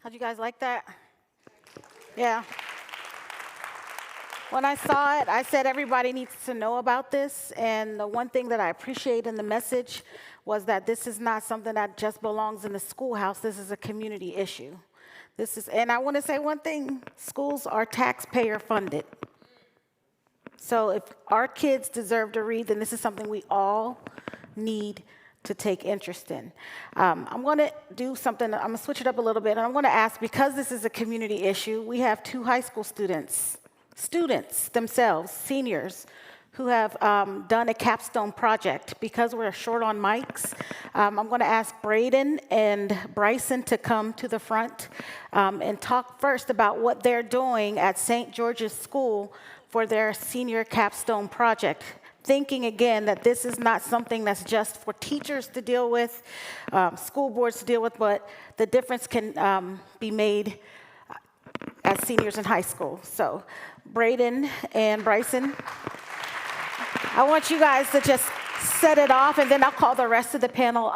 How'd you guys like that? Yeah. When I saw it, I said everybody needs to know about this. And the one thing that I appreciate in the message was that this is not something that just belongs in the schoolhouse. This is a community issue. And I want to say one thing, schools are taxpayer funded. So if our kids deserve to read, then this is something we all need to take interest in. I'm going to do something, I'm going to switch it up a little bit, and I'm going to ask, because this is a community issue, we have two high school students themselves, seniors, who have done a capstone project. Because we're short on mics, I'm going to ask Braden and Bryson to come to the front and talk first about what they're doing at St. George's School for their senior capstone project. Thinking again that this is not something that's just for teachers to deal with, school boards to deal with, but the difference can be made as seniors in high school. So, Braden and Bryson, I want you guys to just set it off, and then I'll call the rest of the panel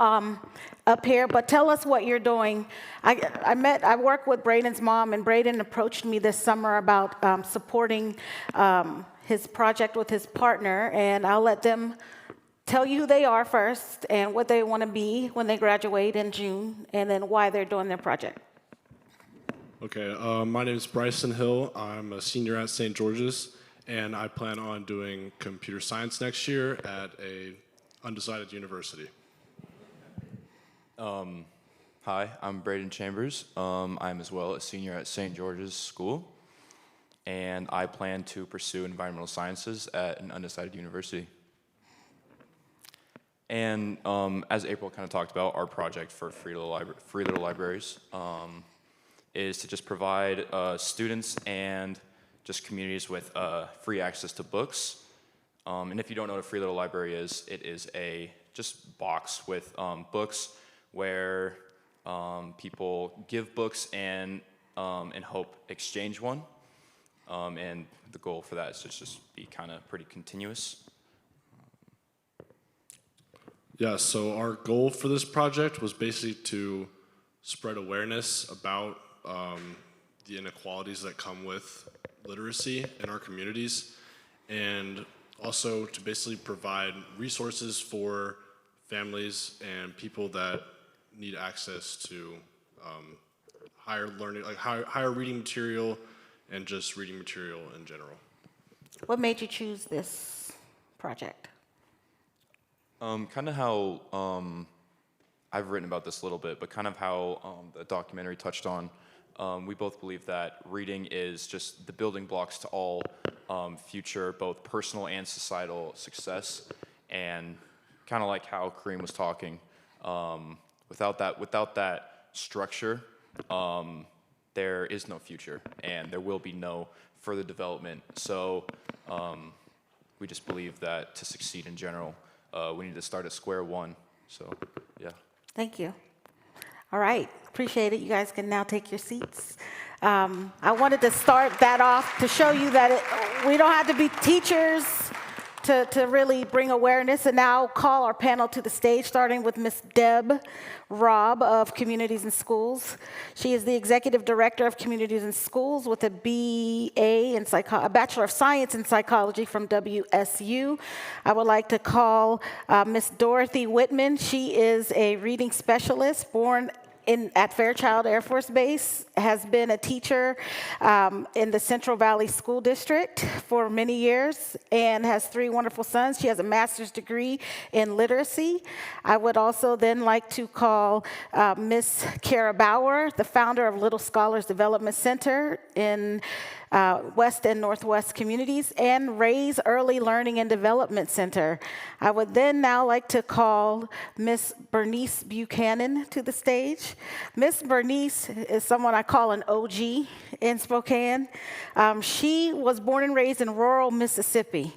up here. But tell us what you're doing. I work with Braden's mom, and Braden approached me this summer about supporting his project with his partner, and I'll let them tell you who they are first and what they want to be when they graduate in June, and then why they're doing their project. Okay, my name is Bryson Hill. I'm a senior at St. George's, and I plan on doing computer science next year at a undecided university. Hi, I'm Braden Chambers. I'm as well a senior at St. George's School, and I plan to pursue environmental sciences at an undecided university. And as April kind of talked about, our project for Free Little Libraries is to just provide students and just communities with free access to books. And if you don't know what a Free Little Library is, it is a just box with books where people give books and hope exchange one. And the goal for that is to just be kind of pretty continuous. Yeah, so our goal for this project was basically to spread awareness about the inequalities that come with literacy in our communities, and also to basically provide resources for families and people that need access to higher learning, like higher reading material and just reading material in general. What made you choose this project? Kind of how I've written about this a little bit, but kind of how the documentary touched on. We both believe that reading is just the building blocks to all future, both personal and societal success. And kind of like how Kareem was talking, without that structure, there is no future, and there will be no further development. So we just believe that to succeed in general, we need to start at square one. So, yeah. Thank you. All right, appreciate it. You guys can now take your seats. I wanted to start that off to show you that we don't have to be teachers to really bring awareness. And now I'll call our panel to the stage, starting with Ms. Deb Robb of Communities and Schools. She is the Executive Director of Communities and Schools with a BA in a Bachelor of Science in Psychology from WSU. I would like to call Ms. Dorothy Whitman. She is a reading specialist born at Fairchild Air Force Base, has been a teacher in the Central Valley School District for many years, and has 3 wonderful sons. She has a master's degree in literacy. I would also then like to call Ms. Kara Bauer, the founder of Little Scholars Development Center in West and Northwest communities, and Ray's Early Learning and Development Center. I would then now like to call Ms. Bernice Buchanan to the stage. Ms. Bernice is someone I call an OG in Spokane. She was born and raised in rural Mississippi.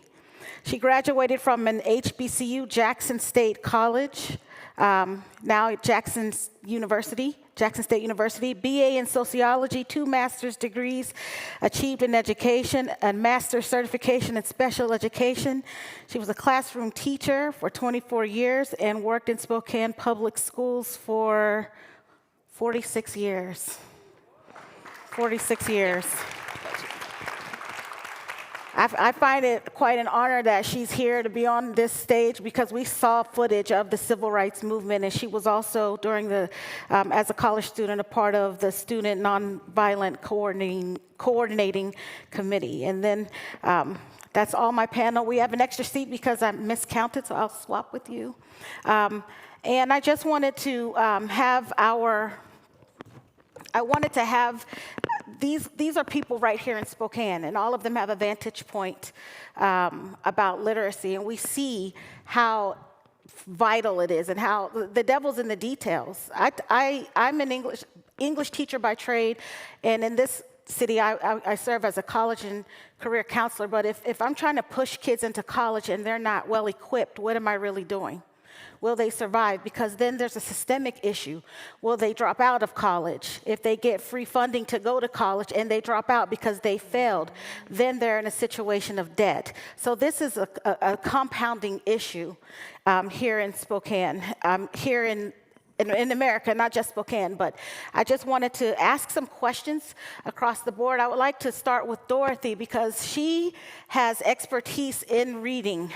She graduated from an HBCU, Jackson State College, now Jackson State University, BA in sociology, 2 master's degrees achieved in education, a master's certification in special education. She was a classroom teacher for 24 years and worked in Spokane public schools for 46 years. 46 years. I find it quite an honor that she's here to be on this stage because we saw footage of the civil rights movement, and she was also, during the, as a college student, a part of the Student Nonviolent Coordinating Committee. And then that's all my panel. We have an extra seat because I miscounted, so I'll swap with you. And I just wanted to these are people right here in Spokane, and all of them have a vantage point about literacy, and we see how vital it is and how the devil's in the details. I'm an English teacher by trade, and in this city, I serve as a college and career counselor, but if I'm trying to push kids into college and they're not well equipped, what am I really doing? Will they survive? Because then there's a systemic issue. Will they drop out of college? If they get free funding to go to college and they drop out because they failed, then they're in a situation of debt. So this is a compounding issue here in Spokane, here in America, not just Spokane, but I just wanted to ask some questions across the board. I would like to start with Dorothy because she has expertise in reading.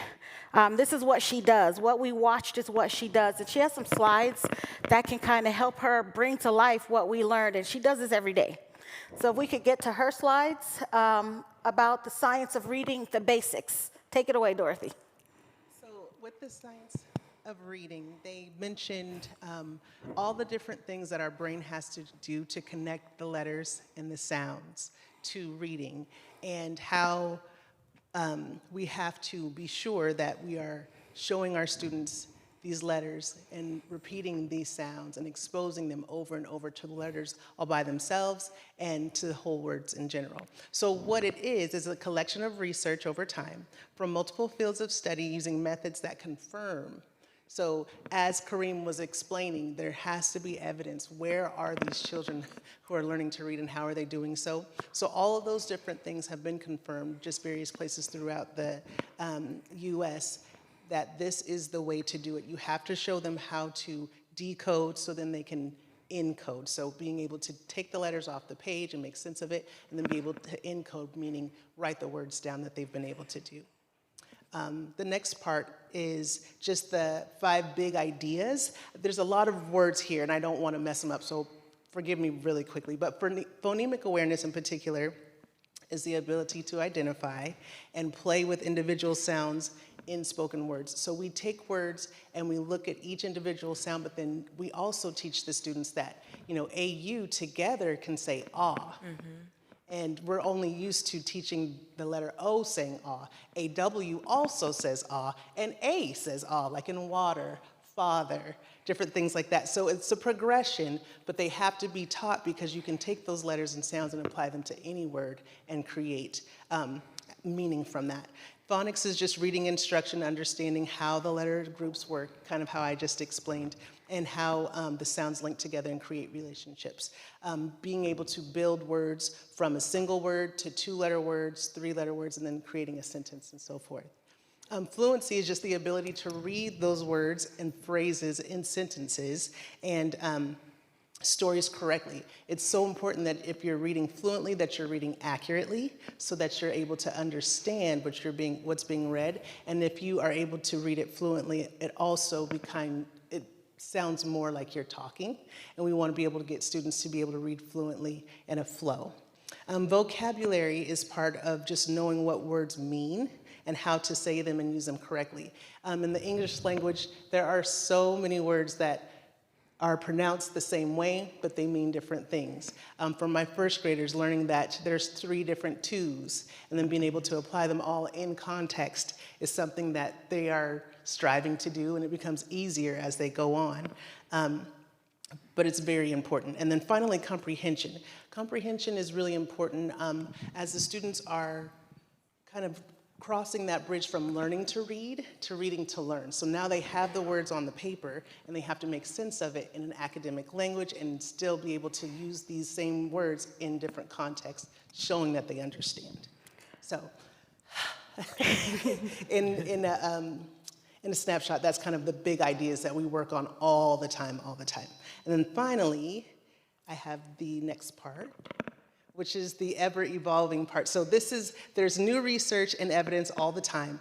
This is what she does. What we watched is what she does. And she has some slides that can kind of help her bring to life what we learned. And she does this every day. So if we could get to her slides about the science of reading, the basics. Take it away, Dorothy. So with the science of reading, they mentioned all the different things that our brain has to do to connect the letters and the sounds to reading, and how we have to be sure that we are showing our students these letters and repeating these sounds and exposing them over and over to the letters all by themselves and to the whole words in general. So what it is a collection of research over time from multiple fields of study using methods that confirm. So as Kareem was explaining, there has to be evidence. Where are these children who are learning to read and how are they doing so? So all of those different things have been confirmed, just various places throughout the US, that this is the way to do it. You have to show them how to decode so then they can encode. So being able to take the letters off the page and make sense of it, and then be able to encode, meaning write the words down that they've been able to do. The next part is just the 5 big ideas. There's a lot of words here, and I don't want to mess them up, so forgive me really quickly. But for phonemic awareness in particular is the ability to identify and play with individual sounds in spoken words. So we take words and we look at each individual sound, but then we also teach the students that, AU together can say ah. Mm-hmm. And we're only used to teaching the letter O saying ah. AW also says ah, and A says ah, like in water, father, different things like that. So it's a progression, but they have to be taught because you can take those letters and sounds and apply them to any word and create meaning from that. Phonics is just reading instruction, understanding how the letter groups work, kind of how I just explained, and how the sounds link together and create relationships. Being able to build words from a single word to 2-letter words, 3-letter words, and then creating a sentence and so forth. Fluency is just the ability to read those words and phrases in sentences and stories correctly. It's so important that if you're reading fluently, that you're reading accurately so that you're able to understand what's being read. And if you are able to read it fluently, it also sounds more like you're talking, and we want to be able to get students to be able to read fluently in a flow. Vocabulary is part of just knowing what words mean and how to say them and use them correctly. In the English language, there are so many words that are pronounced the same way, but they mean different things. For my first graders, learning that there's 3 different twos, and then being able to apply them all in context is something that they are striving to do, and it becomes easier as they go on. But it's very important. And then finally, comprehension. Comprehension is really important as the students are kind of crossing that bridge from learning to read to reading to learn. So now they have the words on the paper and they have to make sense of it in an academic language and still be able to use these same words in different contexts, showing that they understand. So in a snapshot, that's kind of the big ideas that we work on all the time. And then finally, I have the next part, which is the ever-evolving part. So there's new research and evidence all the time.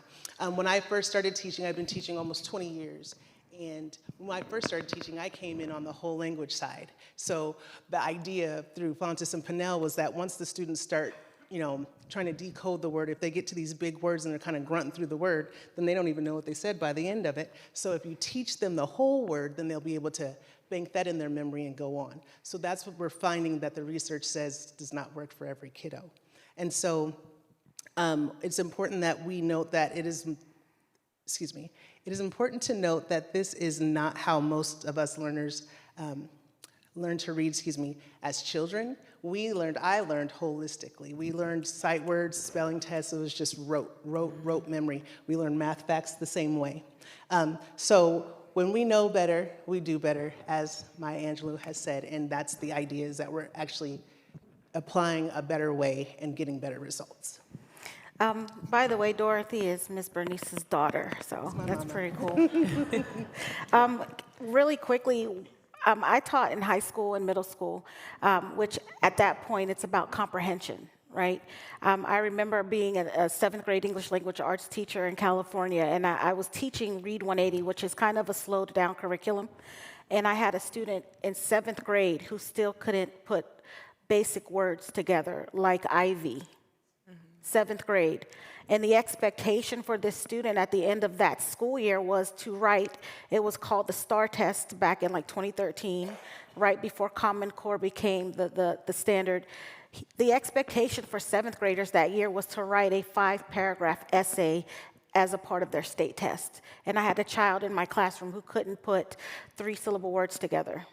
When I first started teaching, I've been teaching almost 20 years. And when I first started teaching, I came in on the whole language side. So the idea through Fontes and Pinnell was that once the students start, trying to decode the word, if they get to these big words and they're kind of grunting through the word, then they don't even know what they said by the end of it. So if you teach them the whole word, then they'll be able to bank that in their memory and go on. So that's what we're finding that the research says does not work for every kiddo. And so it's important that we note that it is important to note that this is not how most of us learners learn to read, as children. I learned holistically. We learned sight words, spelling tests. It was just rote memory. We learned math facts the same way. So when we know better, we do better, as Maya Angelou has said, and that's the idea, is that we're actually applying a better way and getting better results. By the way, Dorothy is Miss Bernice's daughter, so that's pretty cool. Really quickly, I taught in high school and middle school, which at that point it's about comprehension, right? I remember being a seventh grade English language arts teacher in California, and I was teaching Read 180, which is kind of a slowed down curriculum. And I had a student in seventh grade who still couldn't put basic words together, like ivy. Seventh grade. And the expectation for this student at the end of that school year was to write, it was called the STAR test back in like 2013, right before Common Core became the standard. The expectation for seventh graders that year was to write a 5-paragraph essay as a part of their state test. And I had a child in my classroom who couldn't put 3-syllable words together.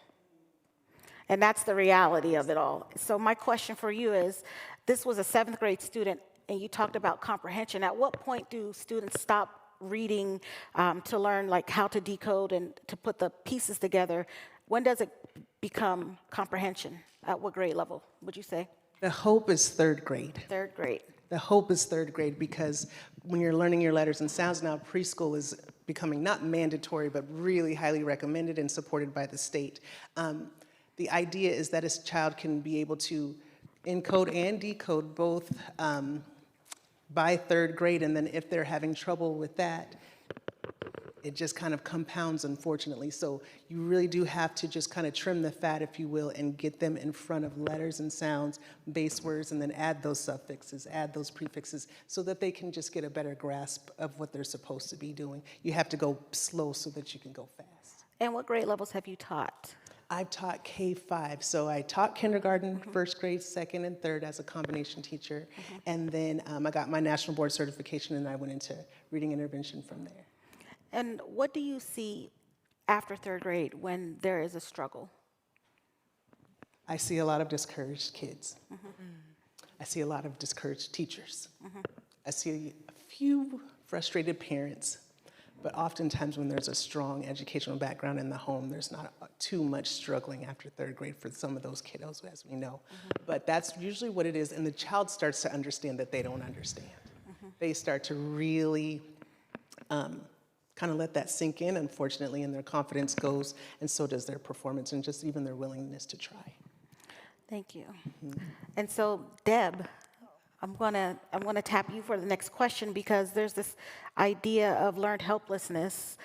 And that's the reality of it all. So my question for you is, this was a seventh grade student, and you talked about comprehension. At what point do students stop reading to learn like how to decode and to put the pieces together? When does it become comprehension? At what grade level, would you say? The hope is third grade. Third grade. The hope is third grade, because when you're learning your letters and sounds now, preschool is becoming not mandatory, but really highly recommended and supported by the state. The idea is that a child can be able to encode and decode both by third grade, and then if they're having trouble with that, it just kind of compounds, unfortunately. So you really do have to just kind of trim the fat, if you will, and get them in front of letters and sounds, base words, and then add those suffixes, add those prefixes, so that they can just get a better grasp of what they're supposed to be doing. You have to go slow so that you can go fast. And what grade levels have you taught? I've taught K-5, so I taught kindergarten, first grade, second, and third as a combination teacher, and then I got my national board certification, and I went into reading intervention from there. And what do you see after third grade when there is a struggle? I see a lot of discouraged kids. I see a lot of discouraged teachers. I see a few frustrated parents. But oftentimes when there's a strong educational background in the home, there's not too much struggling after third grade for some of those kiddos, as we know. But that's usually what it is, and the child starts to understand that they don't understand. They start to really kind of let that sink in, unfortunately, and their confidence goes, and so does their performance, and just even their willingness to try. Thank you. And so, Deb, I'm gonna tap you for the next question, because there's this idea of learned helplessness,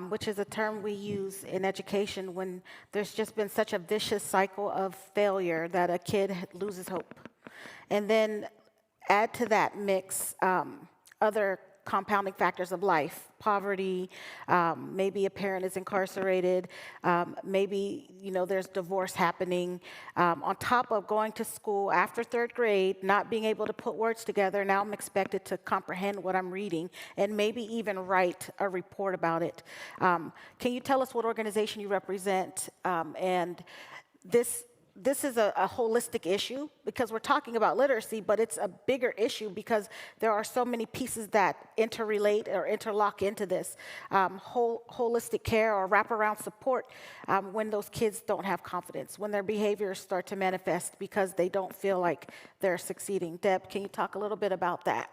which is a term we use in education when there's just been such a vicious cycle of failure that a kid loses hope. And then add to that mix other compounding factors of life, poverty, maybe a parent is incarcerated, maybe there's divorce happening, on top of going to school after third grade, not being able to put words together. Now I'm expected to comprehend what I'm reading and maybe even write a report about it. Can you tell us what organization you represent? And this is a holistic issue, because we're talking about literacy, but it's a bigger issue because there are so many pieces that interrelate or interlock into this. Holistic care or wraparound support when those kids don't have confidence, when their behaviors start to manifest because they don't feel like they're succeeding. Deb, can you talk a little bit about that?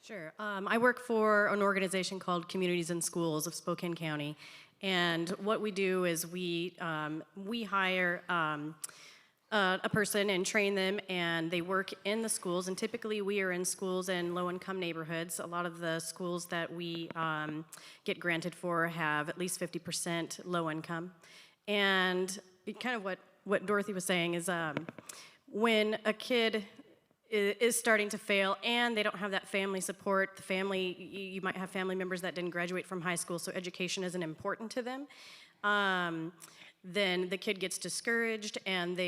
Sure. I work for an organization called Communities in Schools of Spokane County. And what we do is we hire a person and train them, and they work in the schools. And typically, we are in schools in low-income neighborhoods. A lot of the schools that we get granted for have at least 50% low income. And kind of what Dorothy was saying is when a kid is starting to fail and they don't have that family support, the family, you might have family members that didn't graduate from high school, so education isn't important to them. Then the kid gets discouraged, and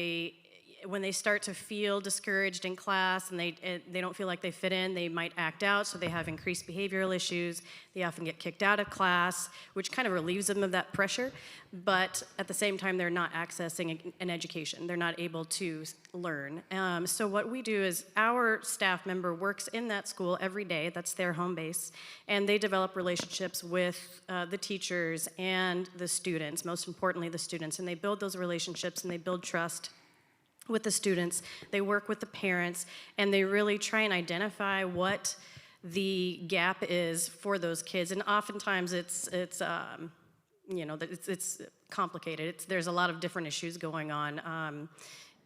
when they start to feel discouraged in class and they don't feel like they fit in, they might act out, so they have increased behavioral issues. They often get kicked out of class, which kind of relieves them of that pressure, but at the same time, they're not accessing an education. They're not able to learn. So what we do is our staff member works in that school every day. That's their home base, and they develop relationships with the teachers and the students, most importantly the students, and they build those relationships and they build trust with the students. They work with the parents, and they really try and identify what the gap is for those kids. And oftentimes it's complicated. There's a lot of different issues going on,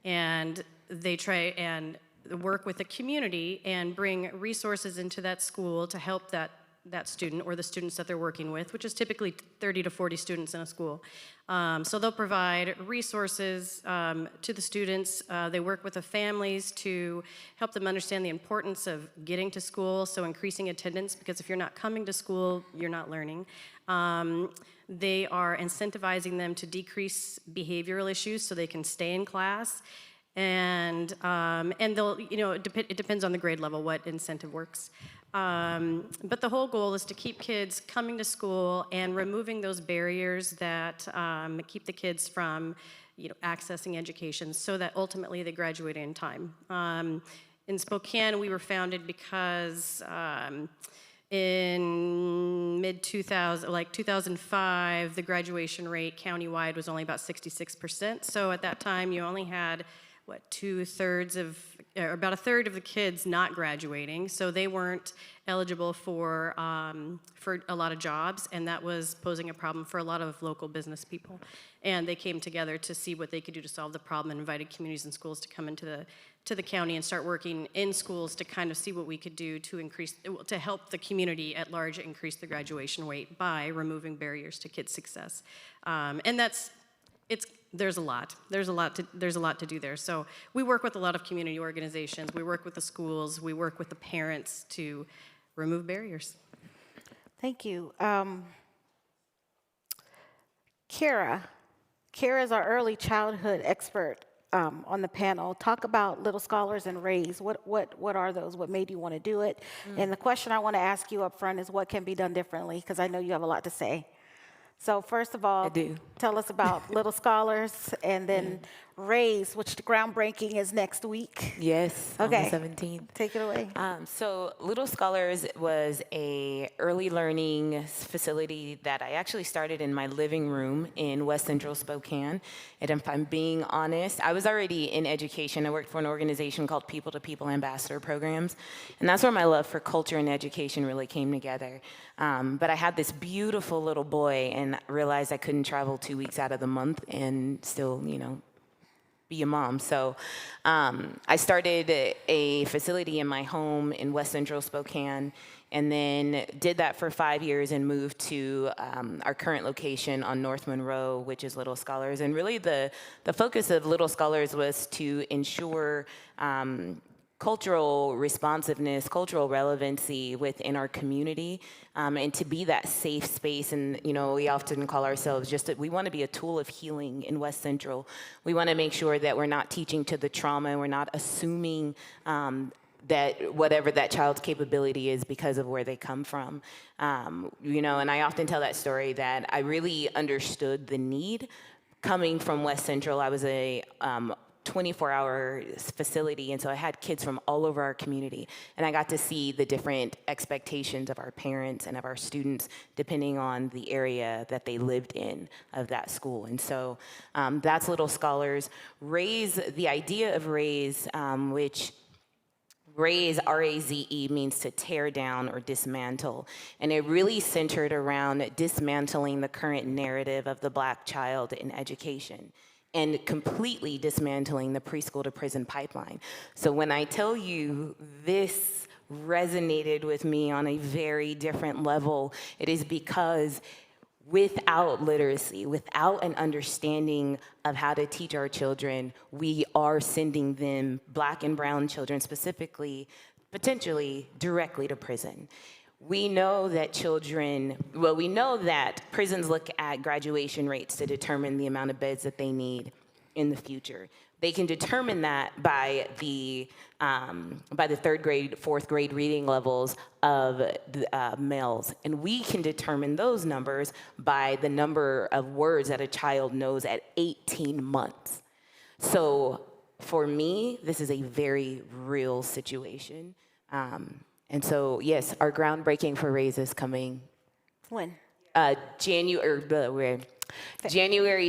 and they try and work with the community and bring resources into that school to help that student or the students that they're working with, which is typically 30 to 40 students in a school. So they'll provide resources to the students. They work with the families to help them understand the importance of getting to school, so increasing attendance, because if you're not coming to school, you're not learning. They are incentivizing them to decrease behavioral issues so they can stay in class. And they'll, it depends on the grade level what incentive works. But the whole goal is to keep kids coming to school and removing those barriers that keep the kids from, accessing education, so that ultimately they graduate in time. In Spokane, we were founded because in mid-2000, like 2005, the graduation rate countywide was only about 66%. So at that time, you only had about a third of the kids not graduating, so they weren't eligible for a lot of jobs, and that was posing a problem for a lot of local business people. And they came together to see what they could do to solve the problem, and invited communities and schools to come into the county and start working in schools to kind of see what we could do to help the community at large increase the graduation rate by removing barriers to kids' success. And there's a lot to do there. So we work with a lot of community organizations. We work with the schools. We work with the parents to remove barriers. Thank you. Kara is our early childhood expert on the panel. Talk about Little Scholars and Raise. What are those? What made you want to do it? And the question I want to ask you up front is what can be done differently? Because I know you have a lot to say. So first of all, tell us about Little Scholars, and then Raise, which the groundbreaking is next week. Yes, Okay. on the 17th. Take it away. So Little Scholars was a early learning facility that I actually started in my living room in West Central Spokane. And if I'm being honest, I was already in education. I worked for an organization called People to People Ambassador Programs. And that's where my love for culture and education really came together. But I had this beautiful little boy and realized I couldn't travel 2 weeks out of the month and still, be a mom. So I started a facility in my home in West Central Spokane, and then did that for 5 years and moved to our current location on North Monroe, which is Little Scholars. And really the focus of Little Scholars was to ensure cultural responsiveness, cultural relevancy within our community, and to be that safe space. And, we often call ourselves we want to be a tool of healing in West Central. We want to make sure that we're not teaching to the trauma, we're not assuming that whatever that child's capability is because of where they come from. And I often tell that story that I really understood the need coming from West Central. I was a 24-hour facility, and so I had kids from all over our community, and I got to see the different expectations of our parents and of our students depending on the area that they lived in of that school. And so that's Little Scholars. Raise, the idea of Raise, which Raise, R-A-Z-E, means to tear down or dismantle. And it really centered around dismantling the current narrative of the Black child in education. and completely dismantling the preschool to prison pipeline. So when I tell you this resonated with me on a very different level, it is because without literacy, without an understanding of how to teach our children, we are sending them, Black and brown children specifically, potentially directly to prison. We know that we know that prisons look at graduation rates to determine the amount of beds that they need in the future. They can determine that by the third grade, fourth grade reading levels of males. And we can determine those numbers by the number of words that a child knows at 18 months. So for me, this is a very real situation. And so, yes, our groundbreaking for RAISE is coming. When? January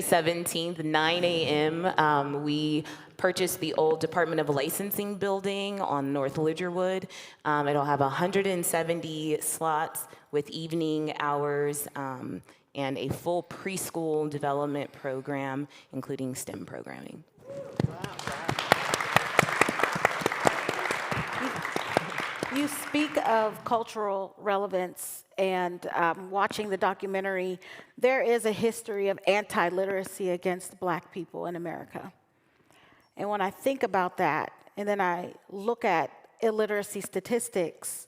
17th, 9 a.m. We purchased the old Department of Licensing building on North Lidgerwood. It'll have 170 slots with evening hours and a full preschool development program, including STEM programming. You speak of cultural relevance, and watching the documentary, there is a history of anti-literacy against Black people in America. And when I think about that, and then I look at illiteracy statistics,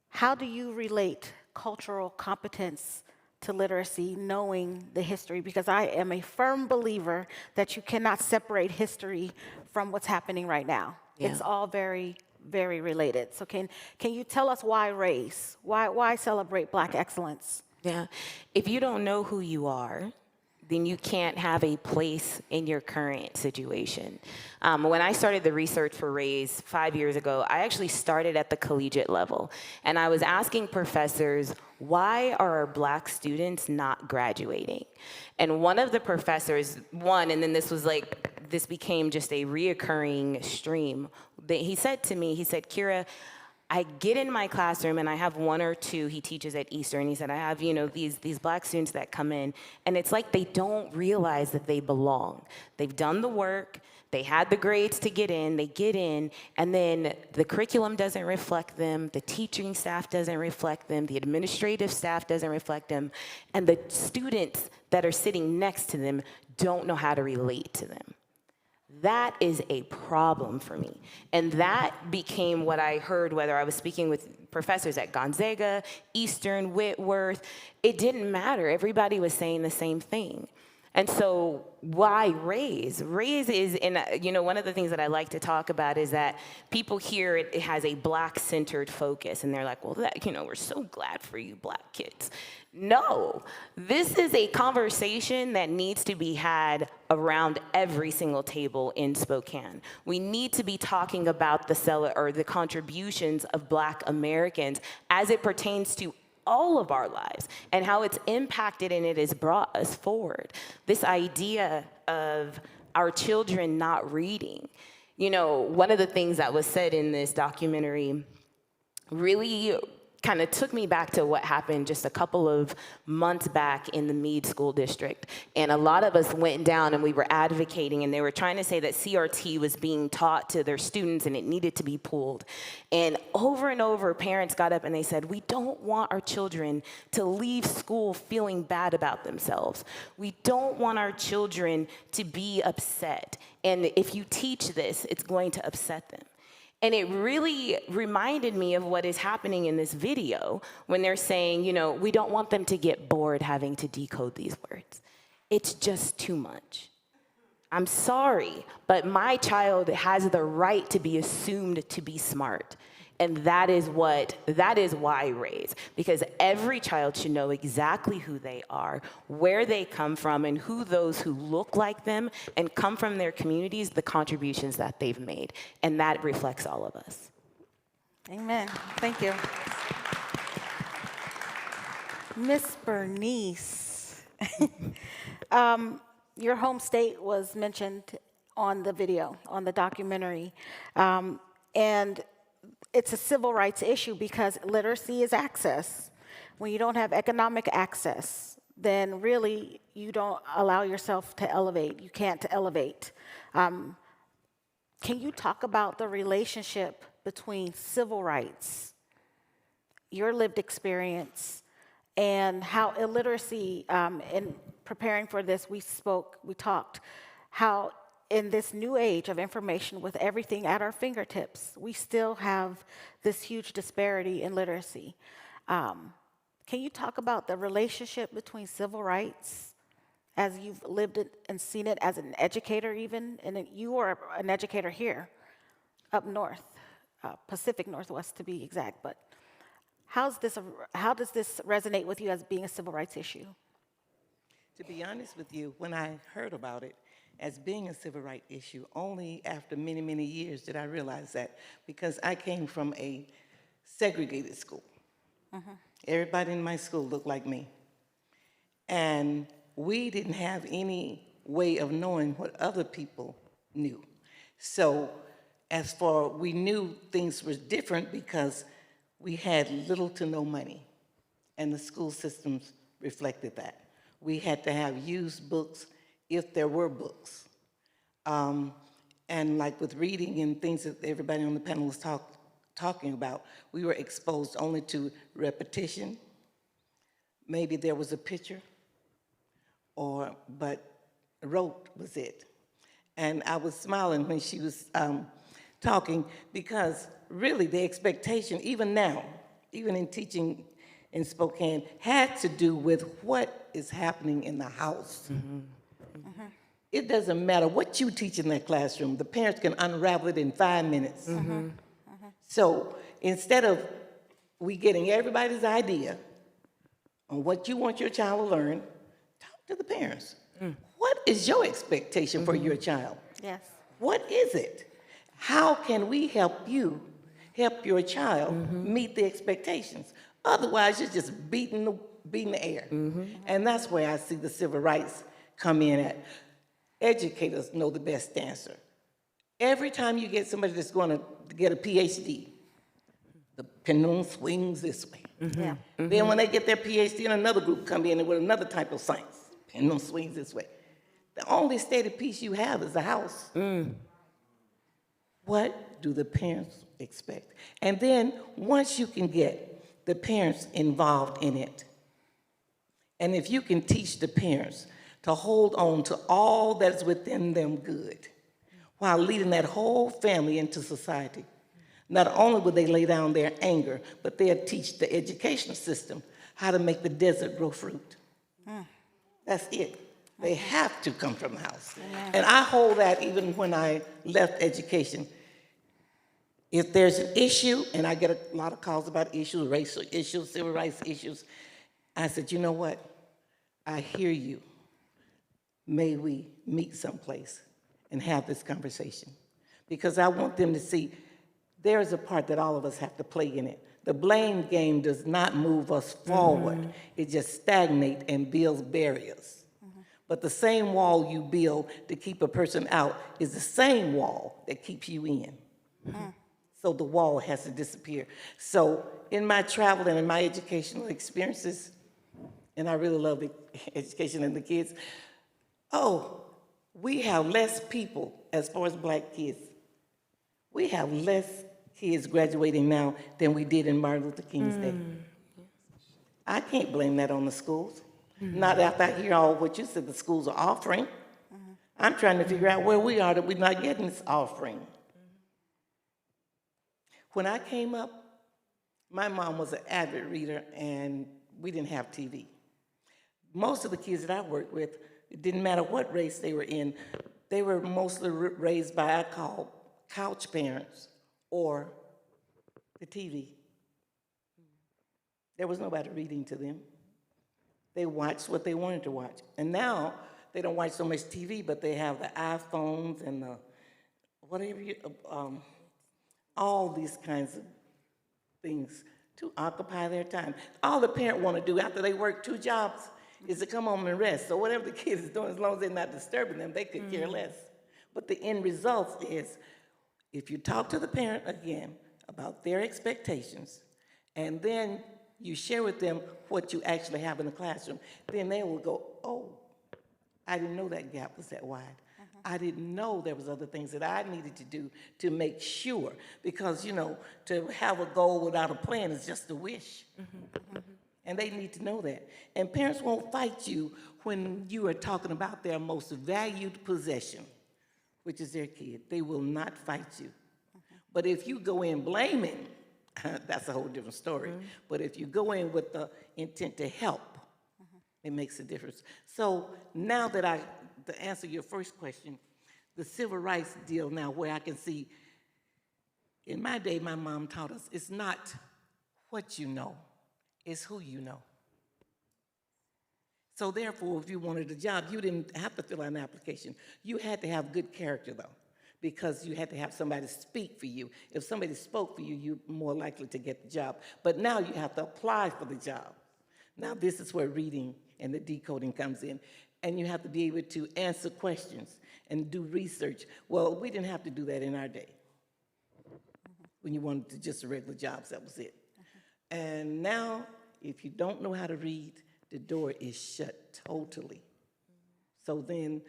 how do you relate cultural competence to literacy, knowing the history? Because I am a firm believer that you cannot separate history from what's happening right now. Yeah. It's all very related. So can you tell us why RAISE? Why celebrate Black excellence? Yeah. If you don't know who you are, then you can't have a place in your current situation. When I started the research for RAISE 5 years ago, I actually started at the collegiate level. And I was asking professors, why are our Black students not graduating? And one of the professors, and then this became just a reoccurring stream. He said to me, Kira, I get in my classroom and I have one or two, he teaches at Eastern, and he said, I have, these Black students that come in, and it's like they don't realize that they belong. They've done the work, they had the grades to get in, they get in, and then the curriculum doesn't reflect them, the teaching staff doesn't reflect them, the administrative staff doesn't reflect them, and the students that are sitting next to them don't know how to relate to them. That is a problem for me. And that became what I heard, whether I was speaking with professors at Gonzaga, Eastern, Whitworth. It didn't matter. Everybody was saying the same thing. And so why RAISE? RAISE is, one of the things that I like to talk about is that people hear it has a Black-centered focus, and they're like, well, we're so glad for you Black kids. No, this is a conversation that needs to be had around every single table in Spokane. We need to be talking about the contributions of Black Americans as it pertains to all of our lives and how it's impacted and it has brought us forward. This idea of our children not reading. One of the things that was said in this documentary really kind of took me back to what happened just a couple of months back in the Meade School District. And a lot of us went down and we were advocating, and they were trying to say that CRT was being taught to their students and it needed to be pulled. And over, parents got up and they said, we don't want our children to leave school feeling bad about themselves. We don't want our children to be upset. And if you teach this, it's going to upset them. And it really reminded me of what is happening in this video when they're saying, we don't want them to get bored having to decode these words. It's just too much. I'm sorry, but my child has the right to be assumed to be smart. And that is why RAISE, because every child should know exactly who they are, where they come from, and who those who look like them and come from their communities, the contributions that they've made. And that reflects all of us. Amen. Thank you. Miss Bernice, your home state was mentioned on the video, on the documentary. And it's a civil rights issue because literacy is access. When you don't have economic access, then really you don't allow yourself to elevate. You can't elevate. Can you talk about the relationship between civil rights, your lived experience, and how illiteracy, in preparing for this, we talked, how in this new age of information with everything at our fingertips, we still have this huge disparity in literacy. Can you talk about the relationship between civil rights as you've lived it and seen it as an educator even? And you are an educator here, up north, Pacific Northwest to be exact, but how does this resonate with you as being a civil rights issue? To be honest with you, when I heard about it as being a civil rights issue, only after many, many years did I realize that, because I came from a segregated school. Everybody in my school looked like me. And we didn't have any way of knowing what other people knew. So as for, we knew things were different because we had little to no money, and the school systems reflected that. We had to have used books if there were books. And like with reading and things that everybody on the panel was talking about, we were exposed only to repetition. Maybe there was a picture, but rote was it. And I was smiling when she was talking, because really the expectation, even now, even in teaching in Spokane, had to do with what is happening in the house. It doesn't matter what you teach in that classroom, the parents can unravel it in 5 minutes. So instead of we getting everybody's idea on what you want your child to learn, talk to the parents. What is your expectation for your child? Yes. What is it? How can we help you help your child meet the expectations? Otherwise, you're just beating the air. And that's where I see the civil rights come in at. Educators know the best answer. Every time you get somebody that's going to get a PhD, the pendulum swings this way. Yeah. Then when they get their PhD, and another group come in with another type of science, pendulum swings this way. The only steady piece you have is the house. What do the parents expect? And then once you can get the parents involved in it, and if you can teach the parents to hold on to all that's within them good, while leading that whole family into society, not only will they lay down their anger, but they'll teach the educational system how to make the desert grow fruit. That's it. They have to come from the house. And I hold that even when I left education. If there's an issue, and I get a lot of calls about issues, racial issues, civil rights issues, I said, you know what? I hear you. May we meet someplace and have this conversation? Because I want them to see there's a part that all of us have to play in it. The blame game does not move us forward. It just stagnates and builds barriers. But the same wall you build to keep a person out is the same wall that keeps you in. So the wall has to disappear. So in my travel and in my educational experiences, and I really love the education and the kids, we have less people as far as black kids. We have less kids graduating now than we did in Martin Luther King's day. I can't blame that on the schools. Not after I hear all what you said the schools are offering. I'm trying to figure out where we are that we're not getting this offering. When I came up, my mom was an avid reader, and we didn't have TV. Most of the kids that I worked with, it didn't matter what race they were in, they were mostly raised by, I call, couch parents or the TV. There was nobody reading to them. They watched what they wanted to watch. And now, they don't watch so much TV, but they have the iPhones and the, whatever you, all these kinds of things to occupy their time. All the parent want to do after they work 2 jobs is to come home and rest. So whatever the kid is doing, as long as they're not disturbing them, they could care less. But the end result is, if you talk to the parent again about their expectations, and then you share with them what you actually have in the classroom, then they will go, oh, I didn't know that gap was that wide. I didn't know there was other things that I needed to do to make sure, because, you know, to have a goal without a plan is just a wish. And they need to know that. And parents won't fight you when you are talking about their most valued possession, which is their kid. They will not fight you. But if you go in blaming, that's a whole different story. But if you go in with the intent to help, it makes a difference. So now that to answer your first question, the civil rights deal now, where I can see, in my day, my mom taught us, it's not what you know, it's who you know. So therefore, if you wanted a job, you didn't have to fill out an application. You had to have good character, though, because you had to have somebody speak for you. If somebody spoke for you, you're more likely to get the job. But now you have to apply for the job. Now this is where reading and the decoding comes in. And you have to be able to answer questions and do research. Well, we didn't have to do that in our day. When you wanted to just regular jobs, that was it. And now, if you don't know how to read, the door is shut totally. So then,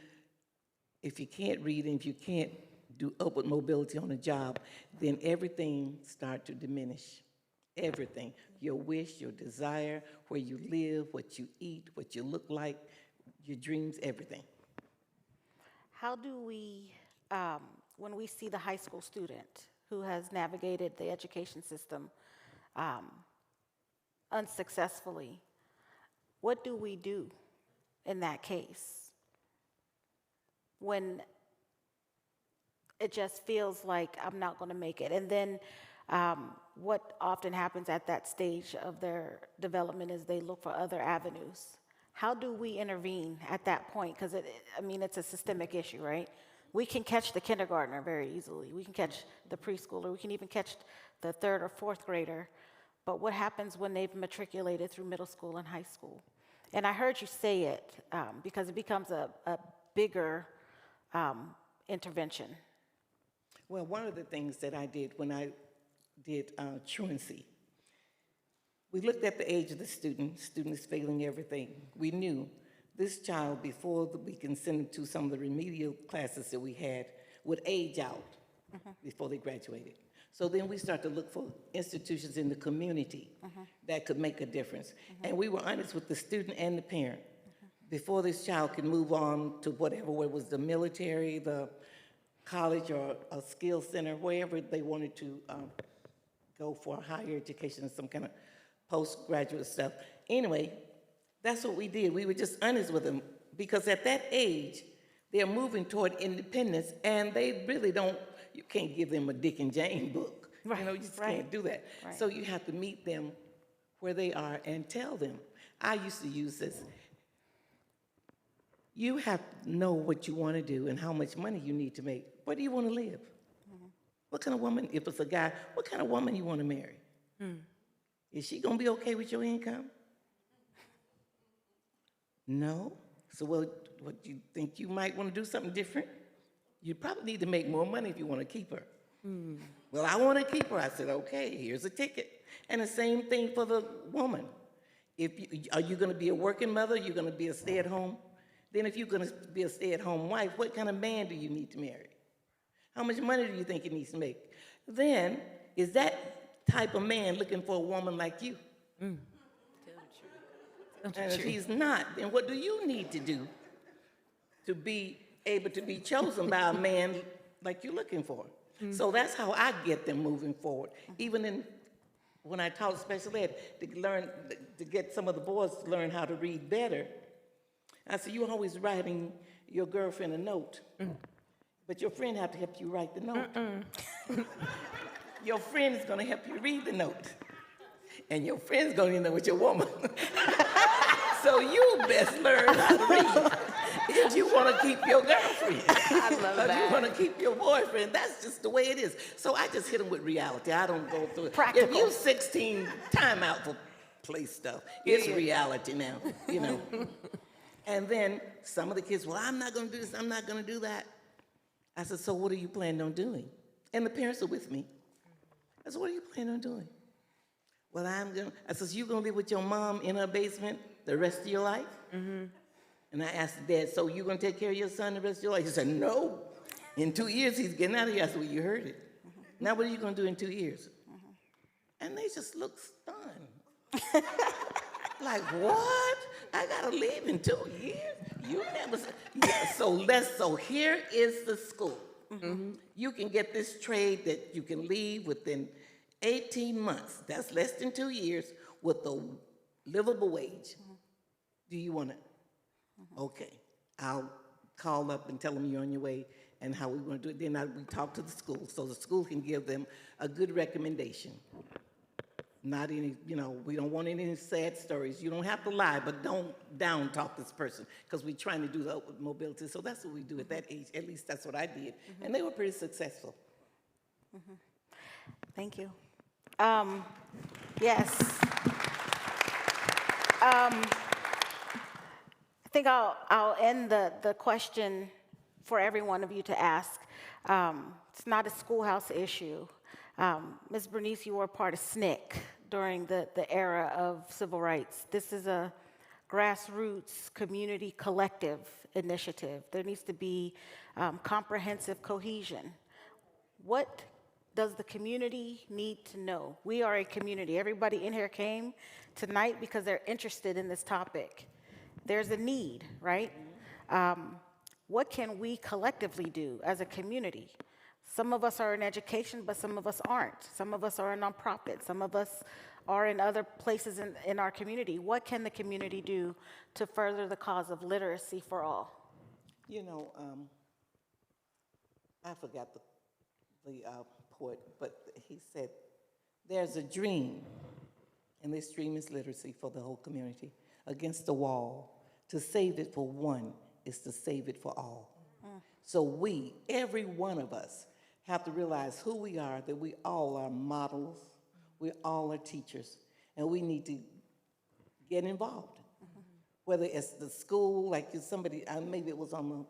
if you can't read and if you can't do upward mobility on a job, then everything starts to diminish. Everything. Your wish, your desire, where you live, what you eat, what you look like, your dreams, everything. How do we, when we see the high school student who has navigated the education system unsuccessfully, what do we do in that case? When it just feels like I'm not going to make it. And then what often happens at that stage of their development is they look for other avenues. How do we intervene at that point? Because, it's a systemic issue, right? We can catch the kindergartner very easily. We can catch the preschooler. We can even catch the third or fourth grader. But what happens when they've matriculated through middle school and high school? And I heard you say it because it becomes a bigger intervention. Well, one of the things that I did when I did truancy, we looked at the age of the student is failing everything. We knew this child, before we can send them to some of the remedial classes that we had, would age out before they graduated. So then we start to look for institutions in the community that could make a difference. And we were honest with the student and the parent. Before this child could move on to whatever, whether it was the military, the college, or a skill center, wherever they wanted to go for higher education, some kind of postgraduate stuff. Anyway, that's what we did. We were just honest with them, because at that age, they're moving toward independence, and they really don't, you can't give them a Dick and Jane book. Right, you just can't do that. Right. So you have to meet them where they are and tell them. I used to use this. You have to know what you want to do and how much money you need to make. Where do you want to live? What kind of woman, if it's a guy, what kind of woman you want to marry? Is she going to be okay with your income? No? So what you think, you might want to do something different? You probably need to make more money if you want to keep her. Well, I want to keep her. I said, okay, here's a ticket. And the same thing for the woman. Are you going to be a working mother? You're going to be a stay-at-home? Then if you're going to be a stay-at-home wife, what kind of man do you need to marry? How much money do you think he needs to make? Then, is that type of man looking for a woman like you? And if he's not, then what do you need to do to be able to be chosen by a man like you're looking for? So that's how I get them moving forward. Even when I taught special ed, to get some of the boys to learn how to read better, I said, you're always writing your girlfriend a note, but your friend have to help you write the note. Your friend is going to help you read the note, and your friend's going to know it's your woman. So you best learn how to read if you want to keep your girlfriend. I love that. If you want to keep your boyfriend, that's just the way it is. So I just hit them with reality. I don't go through it. Practical. If you 16, time out for play stuff. It's reality now, you know. And then some of the kids, well, I'm not going to do this, I'm not going to do that. I said, so what are you planning on doing? And the parents are with me. I said, what are you planning on doing? well, I says, you gonna live with your mom in her basement the rest of your life? And I asked Dad, so you gonna take care of your son the rest of your life? He said, no. In 2 years, he's getting out of here. I said, well, you heard it. Now what are you gonna do in 2 years? And they just look stunned. Like, what? I gotta leave in 2 years? You never said. Yeah, so here is the school. You can get this trade that you can leave within 18 months. That's less than 2 years with a livable wage. Do you want it? Okay, I'll call up and tell them you're on your way and how we're going to do it. Then we talk to the school so the school can give them a good recommendation. Not any, we don't want any sad stories. You don't have to lie, but don't down talk this person because we're trying to do the upward mobility. So that's what we do at that age. At least that's what I did. And they were pretty successful. Thank you. Yes. I think I'll end the question for every one of you to ask. It's not a schoolhouse issue. Ms. Bernice, you were part of SNCC during the era of civil rights. This is a grassroots community collective initiative. There needs to be comprehensive cohesion. What does the community need to know? We are a community. Everybody in here came tonight because they're interested in this topic. There's a need, right? What can we collectively do as a community? Some of us are in education, but some of us aren't. Some of us are in nonprofits. Some of us are in other places in our community. What can the community do to further the cause of literacy for all? I forgot the poet, but he said, there's a dream, and this dream is literacy for the whole community. Against the wall, to save it for one is to save it for all. So we, every one of us, have to realize who we are, that we all are models, we all are teachers, and we need to get involved. Whether it's the school, like somebody, maybe it was on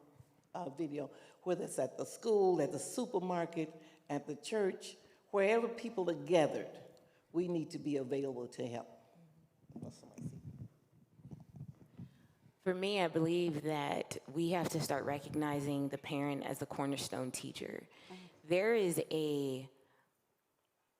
the video, whether it's at the school, at the supermarket, at the church, wherever people are gathered, we need to be available to help. For me, I believe that we have to start recognizing the parent as the cornerstone teacher. There is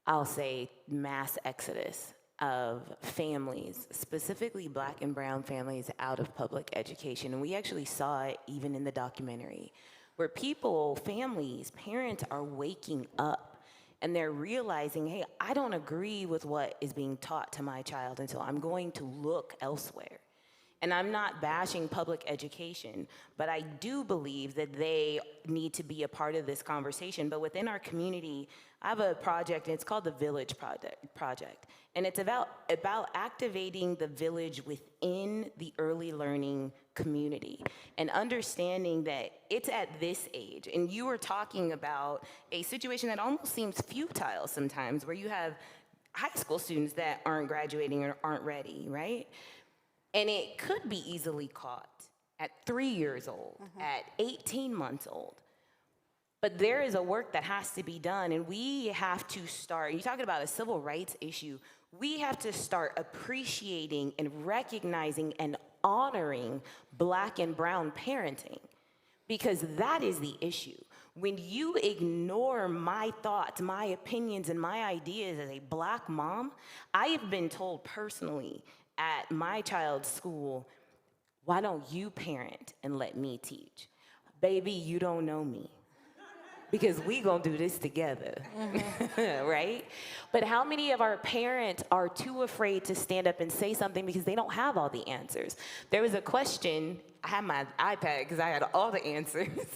I'll say, mass exodus of families, specifically Black and brown families, out of public education. And we actually saw it even in the documentary, where people, families, parents are waking up and they're realizing, hey, I don't agree with what is being taught to my child, and so I'm going to look elsewhere. And I'm not bashing public education, but I do believe that they need to be a part of this conversation. But within our community, I have a project, and it's called the Village Project. And it's about activating the village within the early learning community and understanding that it's at this age. And you were talking about a situation that almost seems futile sometimes, where you have high school students that aren't graduating or aren't ready, right? And it could be easily caught at 3 years old, at 18 months old. But there is a work that has to be done, and we have to start, you're talking about a civil rights issue, we have to start appreciating and recognizing and honoring Black and brown parenting, because that is the issue. When you ignore my thoughts, my opinions, and my ideas as a Black mom, I have been told personally at my child's school, why don't you parent and let me teach? Baby, you don't know me, because we gonna do this together, right? But how many of our parents are too afraid to stand up and say something because they don't have all the answers? There was a question, I had my iPad because I had all the answers.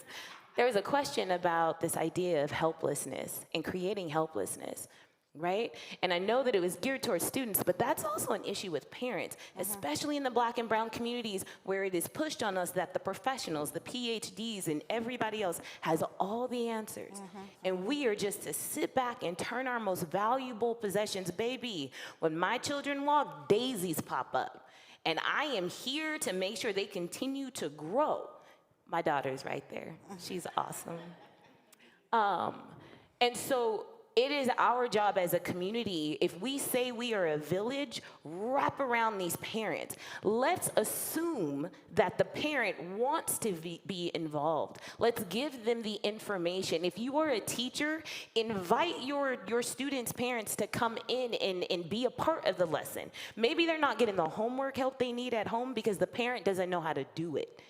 There was a question about this idea of helplessness and creating helplessness, right? And I know that it was geared towards students, but that's also an issue with parents, especially in the Black and brown communities, where it is pushed on us that the professionals, the PhDs, and everybody else has all the answers. And we are just to sit back and turn our most valuable possessions. Baby, when my children walk, daisies pop up. And I am here to make sure they continue to grow. My daughter's right there. She's awesome. And so it is our job as a community, if we say we are a village, wrap around these parents. Let's assume that the parent wants to be involved. Let's give them the information. If you are a teacher, invite your students' parents to come in and be a part of the lesson. Maybe they're not getting the homework help they need at home because the parent doesn't know how to do it.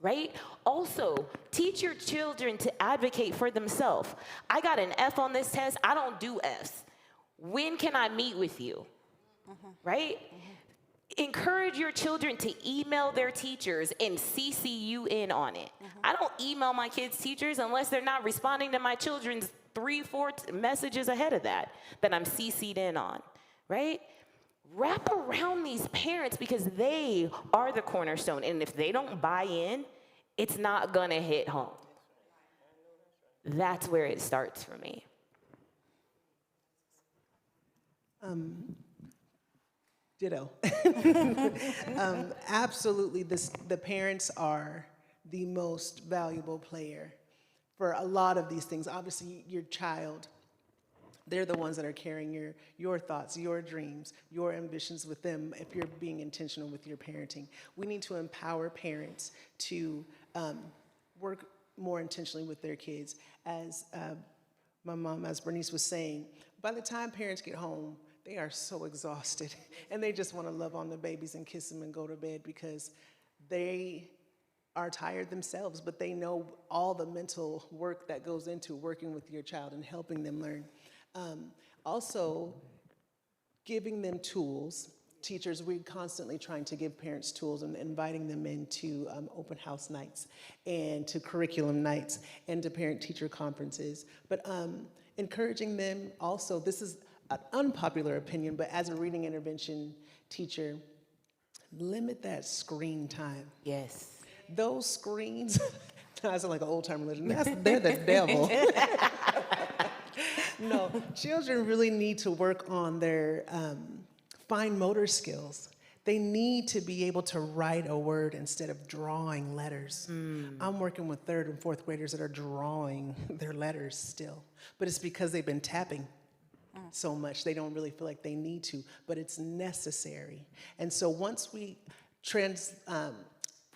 Right? Also, teach your children to advocate for themselves. I got an F on this test. I don't do Fs. When can I meet with you? Right? Encourage your children to email their teachers and CC you in on it. I don't email my kids' teachers unless they're not responding to my children's 3-4 messages ahead of that I'm CC'd in on. Right? Wrap around these parents because they are the cornerstone. And if they don't buy in, it's not going to hit home. That's where it starts for me. Ditto. Absolutely, the parents are the most valuable player for a lot of these things. Obviously, your child, they're the ones that are carrying your thoughts, your dreams, your ambitions with them if you're being intentional with your parenting. We need to empower parents to work more intentionally with their kids. As my mom, as Bernice was saying, by the time parents get home, they are so exhausted and they just want to love on the babies and kiss them and go to bed because they are tired themselves, but they know all the mental work that goes into working with your child and helping them learn. Also, giving them tools. Teachers, we're constantly trying to give parents tools and inviting them into open house nights and to curriculum nights and to parent-teacher conferences. But encouraging them also, this is an unpopular opinion, but as a reading intervention teacher, limit that screen time. Yes. Those screens, I sound like an old-time religion, they're the devil. No, children really need to work on their fine motor skills. They need to be able to write a word instead of drawing letters. I'm working with 3rd and 4th graders that are drawing their letters still, but it's because they've been tapping so much, they don't really feel like they need to, but it's necessary. And so once we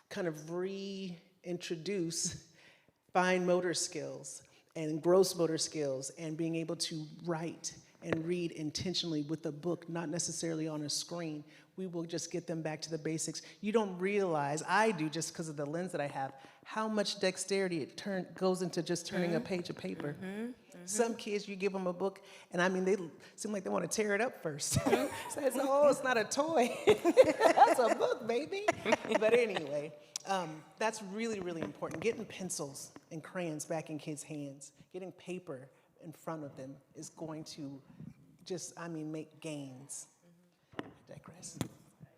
kind of reintroduce fine motor skills and gross motor skills and being able to write and read intentionally with a book, not necessarily on a screen, we will just get them back to the basics. You don't realize, I do just because of the lens that I have, how much dexterity it goes into just turning a page of paper. Some kids, you give them a book, and I mean, they seem like they want to tear it up first. Says, oh, it's not a toy. That's a book, baby. But anyway, that's really, really important. Getting pencils and crayons back in kids' hands, getting paper in front of them is going to just, make gains. I digress.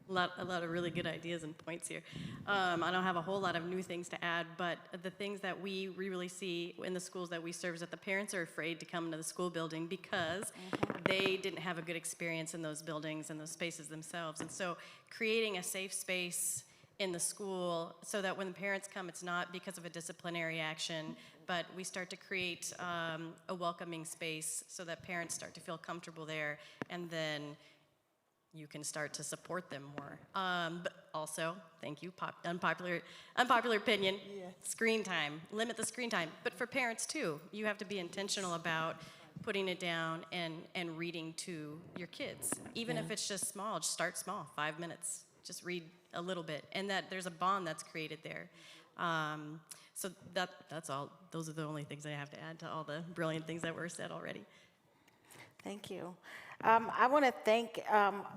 A lot of really good ideas and points here. I don't have a whole lot of new things to add, but the things that we really see in the schools that we serve is that the parents are afraid to come to the school building because they didn't have a good experience in those buildings and those spaces themselves. And so creating a safe space in the school so that when the parents come, it's not because of a disciplinary action, but we start to create a welcoming space so that parents start to feel comfortable there, and then you can start to support them more. But also, thank you, unpopular opinion, screen time, limit the screen time. But for parents too, you have to be intentional about putting it down and reading to your kids. Even if it's just small, just start small, 5 minutes, just read a little bit. And that there's a bond that's created there. So that's all, those are the only things I have to add to all the brilliant things that were said already. Thank you. I want to thank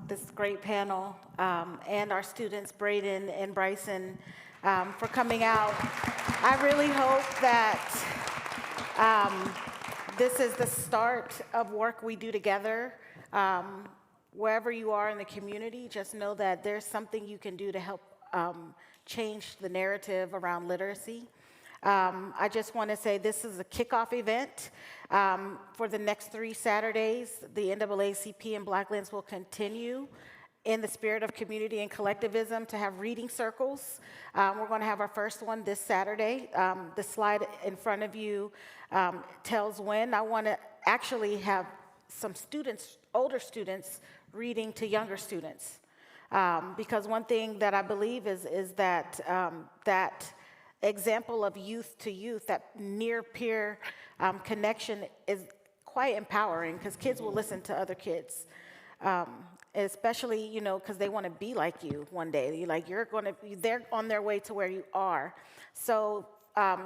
this great panel and our students, Braden and Bryson, for coming out. I really hope that this is the start of work we do together. Wherever you are in the community, just know that there's something you can do to help change the narrative around literacy. I just want to say this is a kickoff event for the next 3 Saturdays. The NAACP and Black Lens will continue in the spirit of community and collectivism, to have reading circles. We're going to have our first one this Saturday. The slide in front of you tells when. I want to actually have some students, older students, reading to younger students. Because one thing that I believe is that that example of youth to youth, that near peer connection is quite empowering, because kids will listen to other kids. Especially, you know, because they want to be like you one day. They're on their way to where you are. So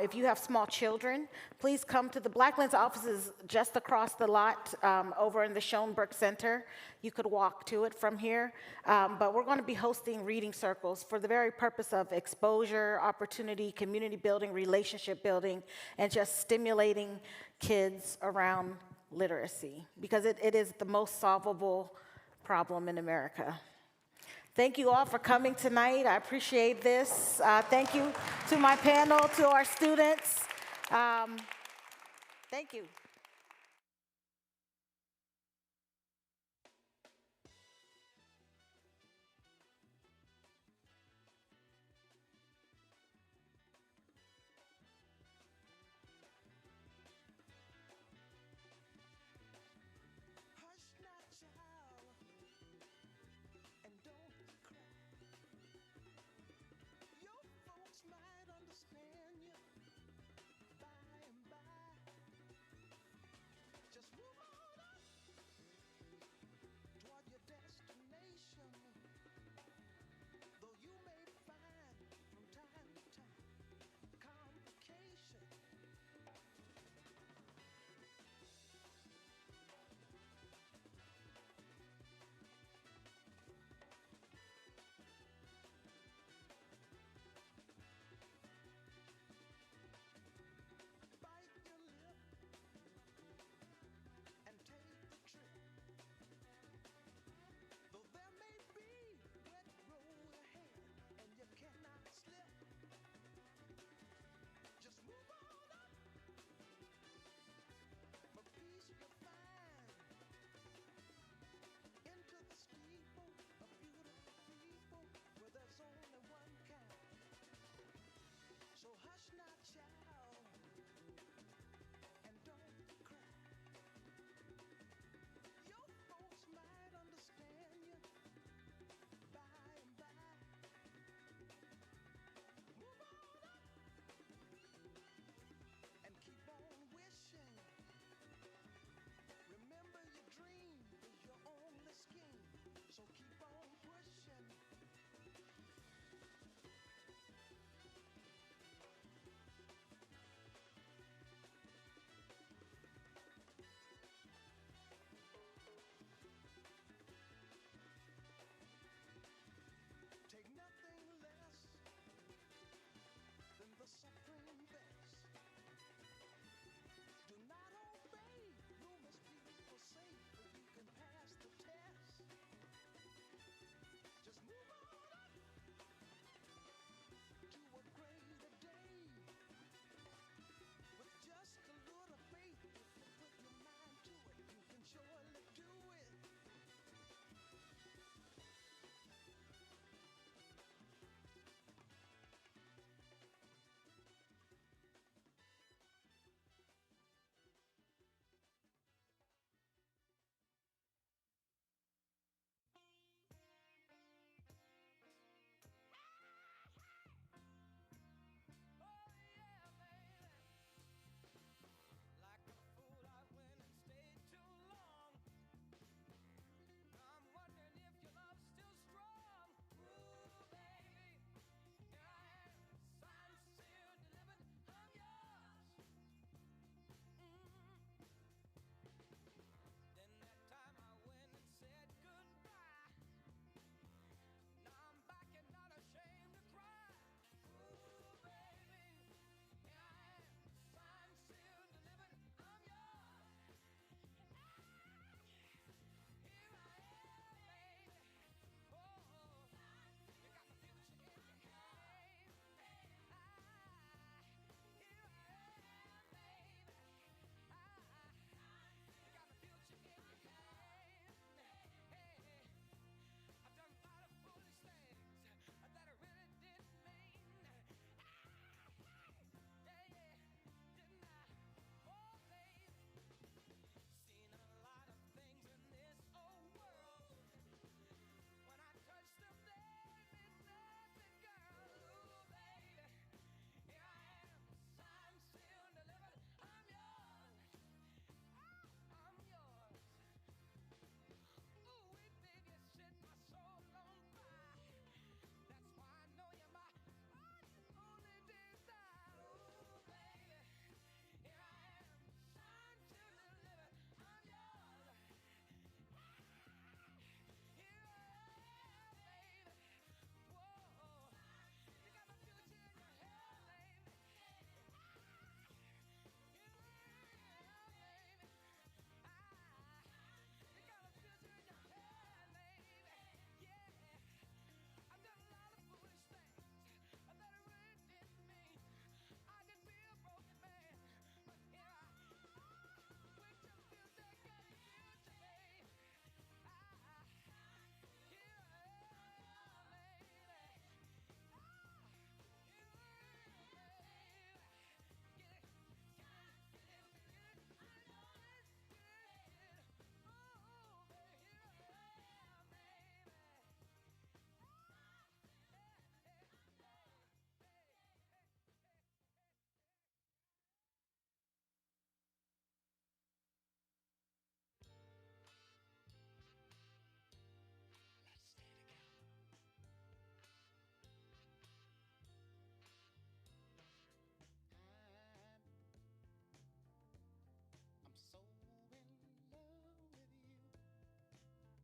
if you have small children, please come to the Black Lens offices just across the lot over in the Schoenberg Center. You could walk to it from here. But we're going to be hosting reading circles for the very purpose of exposure, opportunity, community building, relationship building, and just stimulating kids around literacy, because it is the most solvable problem in America. Thank you all for coming tonight. I appreciate this. Thank you to my panel, to our students. Thank you.